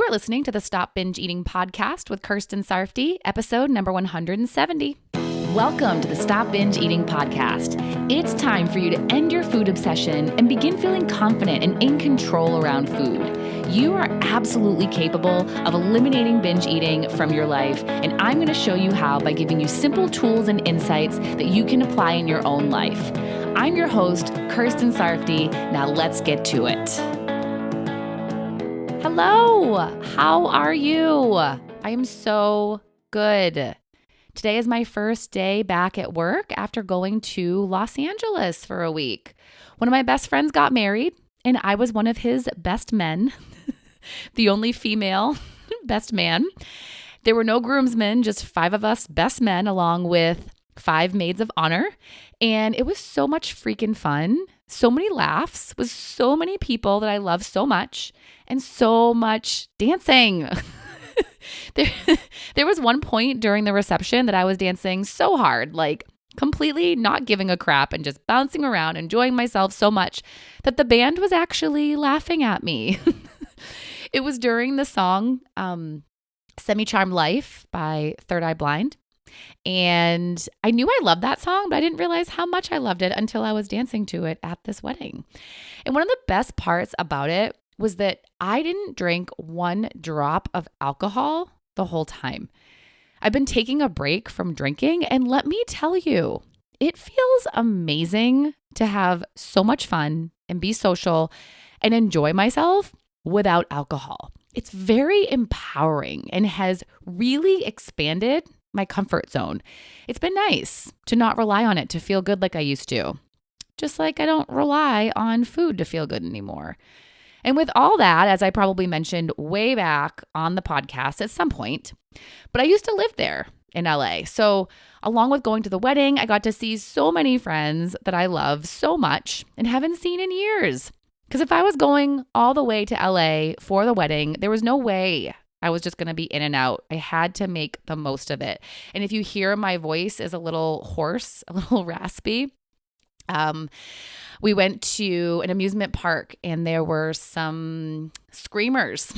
You are listening to the Stop Binge Eating podcast with Kirsten Sarfty, episode number 170. Welcome to the Stop Binge Eating podcast. It's time for you to end your food obsession and begin feeling confident and in control around food. You are absolutely capable of eliminating binge eating from your life, and I'm going to show you how by giving you simple tools and insights that you can apply in your own life. I'm your host, Kirsten Sarfty. Now let's get to it. Hello, how are you? I am so good. Today is my first day back at work after going to Los Angeles for a week. One of my best friends got married, and I was one of his best men, the only female best man. There were no groomsmen, just 5 of us best men along with 5 maids of honor, and it was so much freaking fun. So many laughs with so many people that I love so much, and so much dancing. There was one point during the reception that I was dancing so hard, like completely not giving a crap and just bouncing around, enjoying myself so much that the band was actually laughing at me. It was during the song Semi-Charmed Life by Third Eye Blind. And I knew I loved that song, but I didn't realize how much I loved it until I was dancing to it at this wedding. And one of the best parts about it was that I didn't drink 1 drop of alcohol the whole time. I've been taking a break from drinking, and let me tell you, it feels amazing to have so much fun and be social and enjoy myself without alcohol. It's very empowering and has really expanded my comfort zone. It's been nice to not rely on it to feel good like I used to. Just like I don't rely on food to feel good anymore. And with all that, as I probably mentioned way back on the podcast at some point, but I used to live there in LA. So along with going to the wedding, I got to see so many friends that I love so much and haven't seen in years. Because if I was going all the way to LA for the wedding, there was no way I was just going to be in and out. I had to make the most of it. And if you hear my voice is a little hoarse, a little raspy, we went to an amusement park and there were some screamers,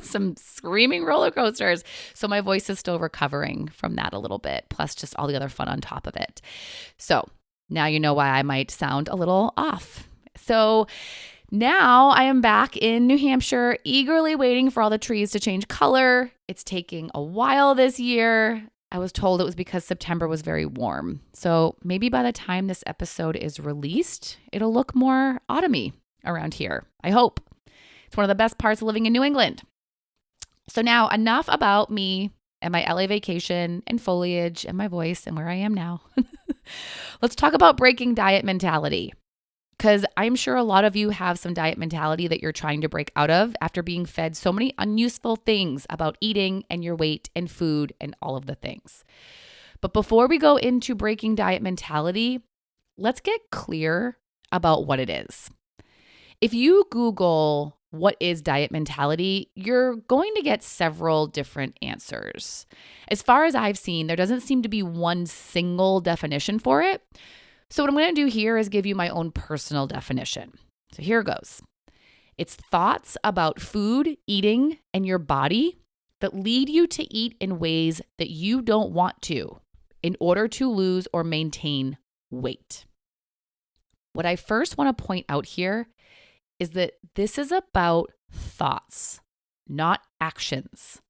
some screaming roller coasters. So my voice is still recovering from that a little bit, plus just all the other fun on top of it. So now you know why I might sound a little off. So now I am back in New Hampshire, eagerly waiting for all the trees to change color. It's taking a while this year. I was told it was because September was very warm. So maybe by the time this episode is released, it'll look more autumny around here. I hope. It's one of the best parts of living in New England. So now enough about me and my LA vacation and foliage and my voice and where I am now. Let's talk about breaking diet mentality. Because I'm sure a lot of you have some diet mentality that you're trying to break out of after being fed so many unuseful things about eating and your weight and food and all of the things. But before we go into breaking diet mentality, let's get clear about what it is. If you Google what is diet mentality, you're going to get several different answers. As far as I've seen, there doesn't seem to be one single definition for it. So what I'm going to do here is give you my own personal definition. So here goes. It's thoughts about food, eating, and your body that lead you to eat in ways that you don't want to in order to lose or maintain weight. What I first want to point out here is that this is about thoughts, not actions.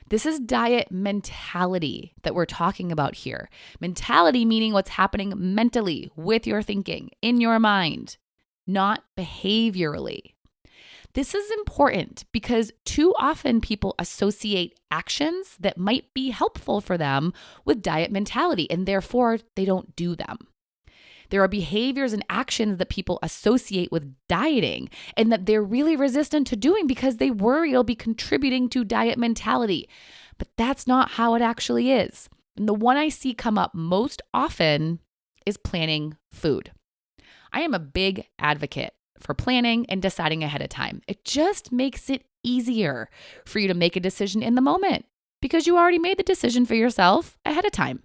This is diet mentality that we're talking about here. Mentality meaning what's happening mentally with your thinking, in your mind, not behaviorally. This is important because too often people associate actions that might be helpful for them with diet mentality, and therefore they don't do them. There are behaviors and actions that people associate with dieting and that they're really resistant to doing because they worry it'll be contributing to diet mentality. But that's not how it actually is. And the one I see come up most often is planning food. I am a big advocate for planning and deciding ahead of time. It just makes it easier for you to make a decision in the moment because you already made the decision for yourself ahead of time.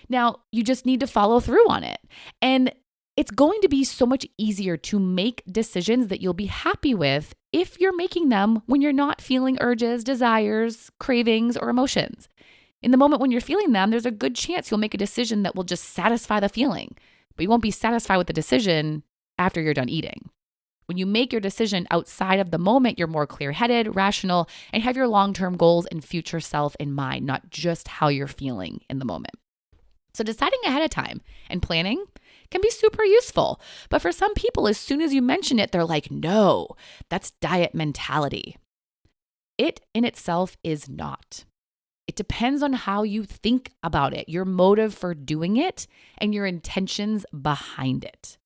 Now, you just need to follow through on it. And It's going to be so much easier to make decisions that you'll be happy with if you're making them when you're not feeling urges, desires, cravings, or emotions. In the moment when you're feeling them, there's a good chance you'll make a decision that will just satisfy the feeling, but you won't be satisfied with the decision after you're done eating. When you make your decision outside of the moment, you're more clear-headed, rational, and have your long-term goals and future self in mind, not just how you're feeling in the moment. So deciding ahead of time and planning can be super useful. But for some people, as soon as you mention it, they're like, no, that's diet mentality. It in itself is not. It depends on how you think about it, your motive for doing it, and your intentions behind it.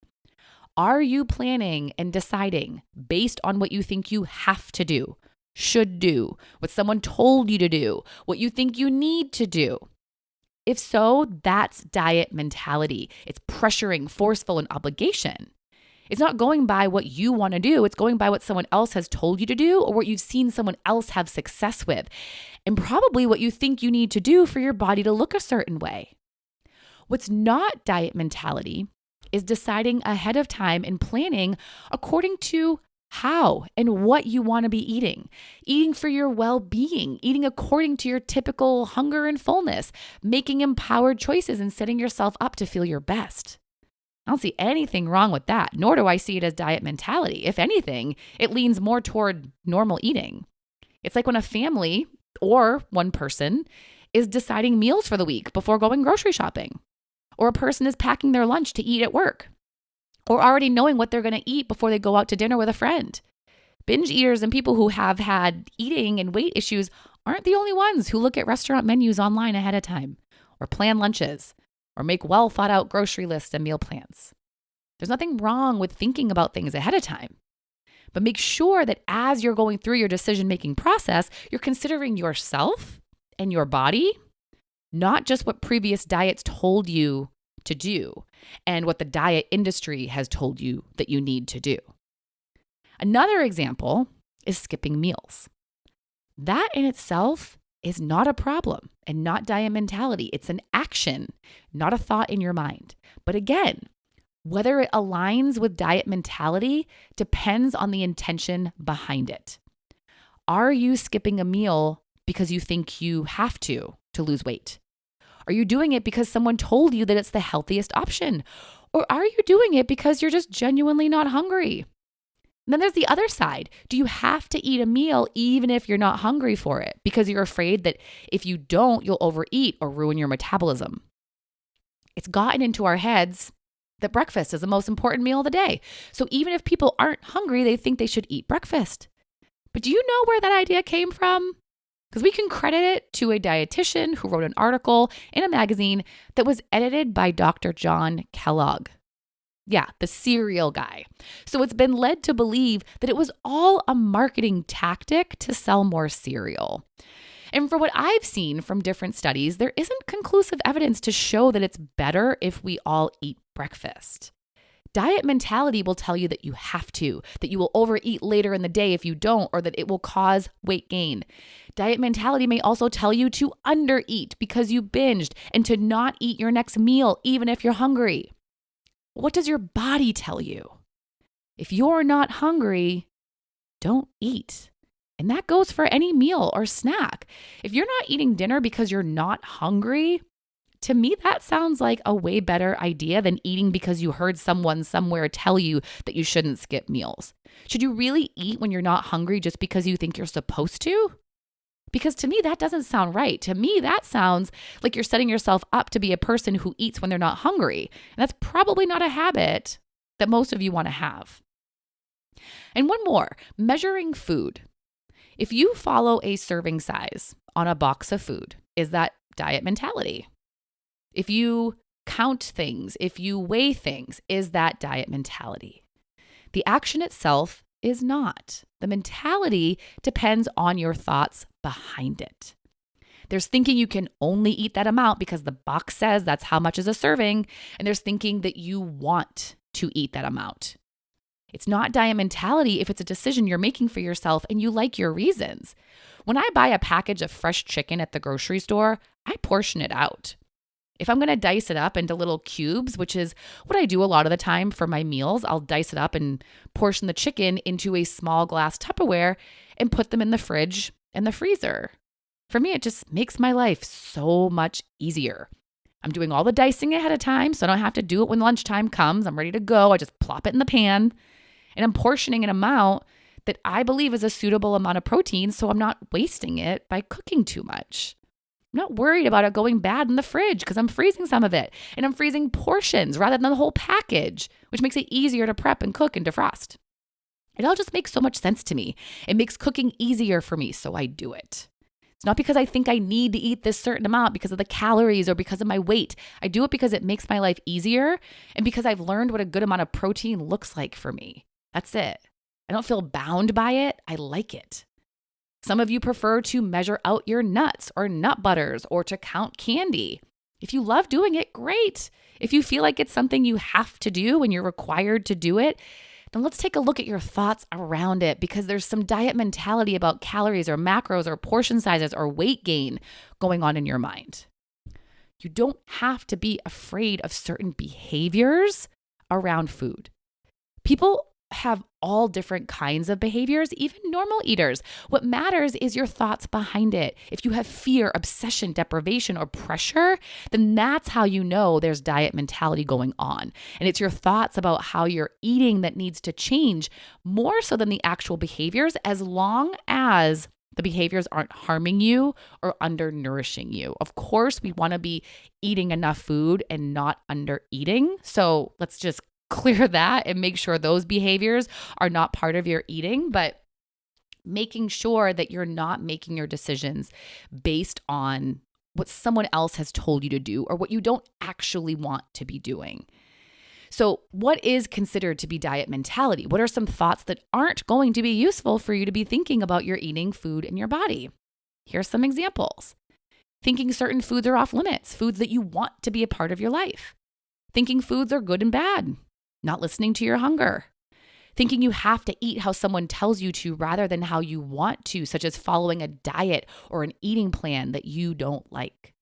Are you planning and deciding based on what you think you have to do, should do, what someone told you to do, what you think you need to do? If so, that's diet mentality. It's pressuring, forceful, and obligation. It's not going by what you want to do. It's going by what someone else has told you to do or what you've seen someone else have success with, and probably what you think you need to do for your body to look a certain way. What's not diet mentality is deciding ahead of time and planning according to how and what you want to be eating for your well-being, eating according to your typical hunger and fullness, making empowered choices and setting yourself up to feel your best. I don't see anything wrong with that, nor do I see it as diet mentality. If anything, it leans more toward normal eating. It's like when a family or one person is deciding meals for the week before going grocery shopping, or a person is packing their lunch to eat at work, or already knowing what they're going to eat before they go out to dinner with a friend. Binge eaters and people who have had eating and weight issues aren't the only ones who look at restaurant menus online ahead of time, or plan lunches, or make well thought out grocery lists and meal plans. There's nothing wrong with thinking about things ahead of time, but make sure that as you're going through your decision-making process, you're considering yourself and your body, not just what previous diets told you to do and what the diet industry has told you that you need to do. Another example is skipping meals. That in itself is not a problem and not diet mentality. It's an action, not a thought in your mind. But again, whether it aligns with diet mentality depends on the intention behind it. Are you skipping a meal because you think you have to lose weight? Are you doing it because someone told you that it's the healthiest option? Or are you doing it because you're just genuinely not hungry? And then there's the other side. Do you have to eat a meal even if you're not hungry for it because you're afraid that if you don't, you'll overeat or ruin your metabolism? It's gotten into our heads that breakfast is the most important meal of the day. So even if people aren't hungry, they think they should eat breakfast. But do you know where that idea came from? Because we can credit it to a dietitian who wrote an article in a magazine that was edited by Dr. John Kellogg. Yeah, the cereal guy. So it's been led to believe that it was all a marketing tactic to sell more cereal. And for what I've seen from different studies, there isn't conclusive evidence to show that it's better if we all eat breakfast. Diet mentality will tell you that you have to, that you will overeat later in the day if you don't, or that it will cause weight gain. Diet mentality may also tell you to undereat because you binged and to not eat your next meal even if you're hungry. What does your body tell you? If you're not hungry, don't eat. And that goes for any meal or snack. If you're not eating dinner because you're not hungry, to me, that sounds like a way better idea than eating because you heard someone somewhere tell you that you shouldn't skip meals. Should you really eat when you're not hungry just because you think you're supposed to? Because to me, that doesn't sound right. To me, that sounds like you're setting yourself up to be a person who eats when they're not hungry. And that's probably not a habit that most of you want to have. And one more, measuring food. If you follow a serving size on a box of food, is that diet mentality? If you count things, if you weigh things, is that diet mentality? The action itself is not. The mentality depends on your thoughts behind it. There's thinking you can only eat that amount because the box says that's how much is a serving, and there's thinking that you want to eat that amount. It's not diet mentality if it's a decision you're making for yourself and you like your reasons. When I buy a package of fresh chicken at the grocery store, I portion it out. If I'm going to dice it up into little cubes, which is what I do a lot of the time for my meals, I'll dice it up and portion the chicken into a small glass Tupperware and put them in the fridge and the freezer. For me, it just makes my life so much easier. I'm doing all the dicing ahead of time, so I don't have to do it when lunchtime comes. I'm ready to go. I just plop it in the pan, and I'm portioning an amount that I believe is a suitable amount of protein, so I'm not wasting it by cooking too much. I'm not worried about it going bad in the fridge because I'm freezing some of it, and I'm freezing portions rather than the whole package, which makes it easier to prep and cook and defrost. It all just makes so much sense to me. It makes cooking easier for me, so I do it. It's not because I think I need to eat this certain amount because of the calories or because of my weight. I do it because it makes my life easier and because I've learned what a good amount of protein looks like for me. That's it. I don't feel bound by it. I like it. Some of you prefer to measure out your nuts or nut butters or to count candy. If you love doing it, great. If you feel like it's something you have to do and you're required to do it, then let's take a look at your thoughts around it, because there's some diet mentality about calories or macros or portion sizes or weight gain going on in your mind. You don't have to be afraid of certain behaviors around food. People have all different kinds of behaviors, even normal eaters. What matters is your thoughts behind it. If you have fear, obsession, deprivation, or pressure, then that's how you know there's diet mentality going on. And it's your thoughts about how you're eating that needs to change more so than the actual behaviors, as long as the behaviors aren't harming you or undernourishing you. Of course, we want to be eating enough food and not under eating. So let's just clear that and make sure those behaviors are not part of your eating, but making sure that you're not making your decisions based on what someone else has told you to do or what you don't actually want to be doing. So what is considered to be diet mentality? What are some thoughts that aren't going to be useful for you to be thinking about your eating food in your body? Here's some examples. Thinking certain foods are off limits, foods that you want to be a part of your life. Thinking foods are good and bad. Not listening to your hunger. Thinking you have to eat how someone tells you to rather than how you want to, such as following a diet or an eating plan that you don't like.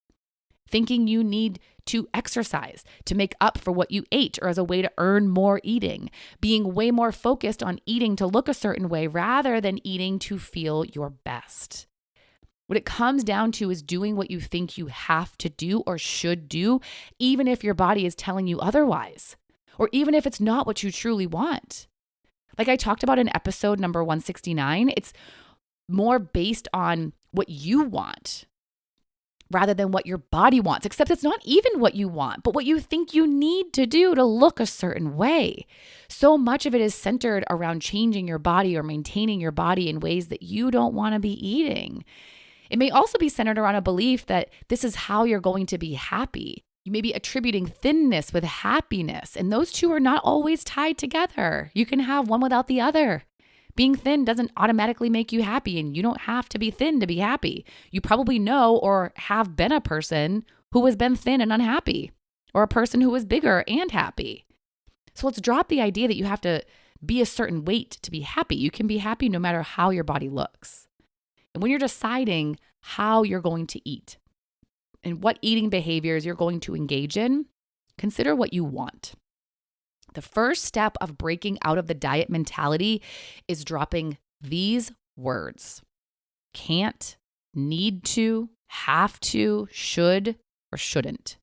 Thinking you need to exercise to make up for what you ate or as a way to earn more eating. Being way more focused on eating to look a certain way rather than eating to feel your best. What it comes down to is doing what you think you have to do or should do, even if your body is telling you otherwise. Or even if it's not what you truly want. Like I talked about in episode number 169, it's more based on what you want rather than what your body wants, except it's not even what you want, but what you think you need to do to look a certain way. So much of it is centered around changing your body or maintaining your body in ways that you don't want to be eating. It may also be centered around a belief that this is how you're going to be happy. You may be attributing thinness with happiness, and those two are not always tied together. You can have one without the other. Being thin doesn't automatically make you happy, and you don't have to be thin to be happy. You probably know or have been a person who has been thin and unhappy, or a person who is bigger and happy. So let's drop the idea that you have to be a certain weight to be happy. You can be happy no matter how your body looks. And when you're deciding how you're going to eat, and what eating behaviors you're going to engage in, consider what you want. The first step of breaking out of the diet mentality is dropping these words: can't, need to, have to, should, or shouldn't.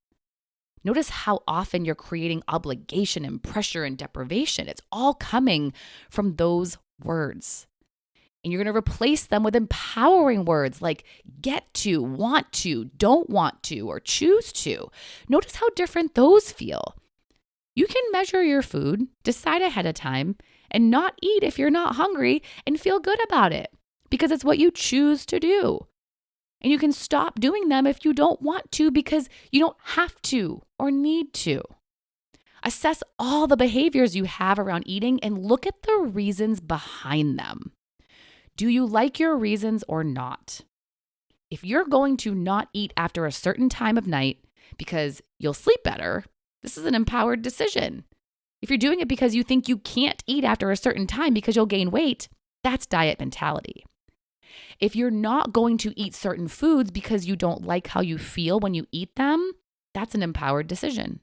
Notice how often you're creating obligation and pressure and deprivation. It's all coming from those words. And you're going to replace them with empowering words like get to, want to, don't want to, or choose to. Notice how different those feel. You can measure your food, decide ahead of time, and not eat if you're not hungry and feel good about it because it's what you choose to do. And you can stop doing them if you don't want to because you don't have to or need to. Assess all the behaviors you have around eating and look at the reasons behind them. Do you like your reasons or not? If you're going to not eat after a certain time of night because you'll sleep better, this is an empowered decision. If you're doing it because you think you can't eat after a certain time because you'll gain weight, that's diet mentality. If you're not going to eat certain foods because you don't like how you feel when you eat them, that's an empowered decision.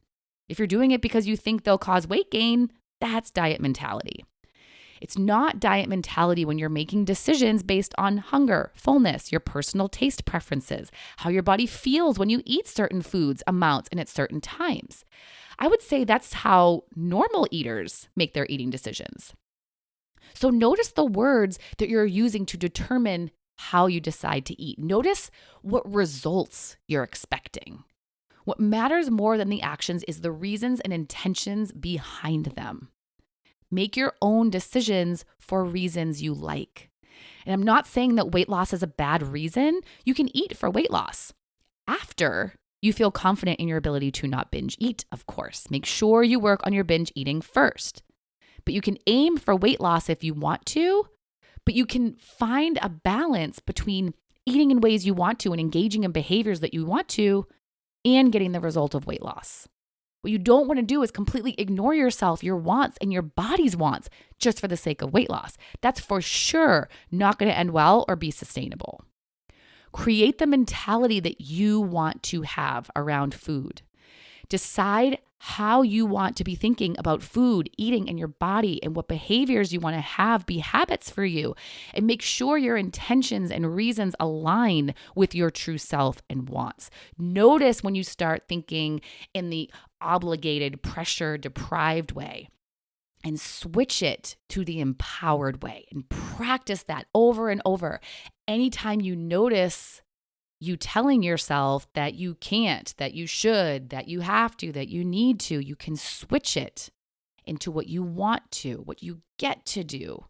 If you're doing it because you think they'll cause weight gain, that's diet mentality. It's not diet mentality when you're making decisions based on hunger, fullness, your personal taste preferences, how your body feels when you eat certain foods, amounts, and at certain times. I would say that's how normal eaters make their eating decisions. So notice the words that you're using to determine how you decide to eat. Notice what results you're expecting. What matters more than the actions is the reasons and intentions behind them. Make your own decisions for reasons you like. And I'm not saying that weight loss is a bad reason. You can eat for weight loss after you feel confident in your ability to not binge eat, of course. Make sure you work on your binge eating first. But you can aim for weight loss if you want to, but you can find a balance between eating in ways you want to and engaging in behaviors that you want to and getting the result of weight loss. What you don't want to do is completely ignore yourself, your wants, and your body's wants just for the sake of weight loss. That's for sure not going to end well or be sustainable. Create the mentality that you want to have around food. Decide how you want to be thinking about food, eating, and your body, and what behaviors you want to have be habits for you. And make sure your intentions and reasons align with your true self and wants. Notice when you start thinking in the obligated, pressure, deprived way, and switch it to the empowered way and practice that over and over. Anytime you notice you telling yourself that you can't, that you should, that you have to, that you need to, you can switch it into what you want to, what you get to do,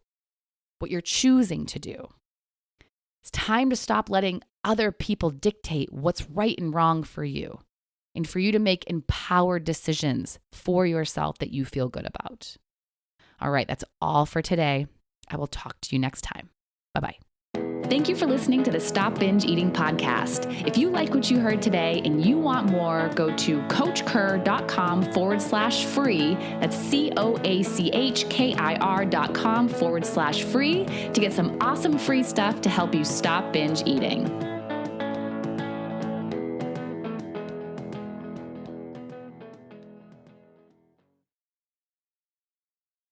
what you're choosing to do. It's time to stop letting other people dictate what's right and wrong for you, and for you to make empowered decisions for yourself that you feel good about. All right, that's all for today. I will talk to you next time. Bye-bye. Thank you for listening to the Stop Binge Eating podcast. If you like what you heard today and you want more, go to coachkir.com/free. That's COACHKIR.com/free to get some awesome free stuff to help you stop binge eating.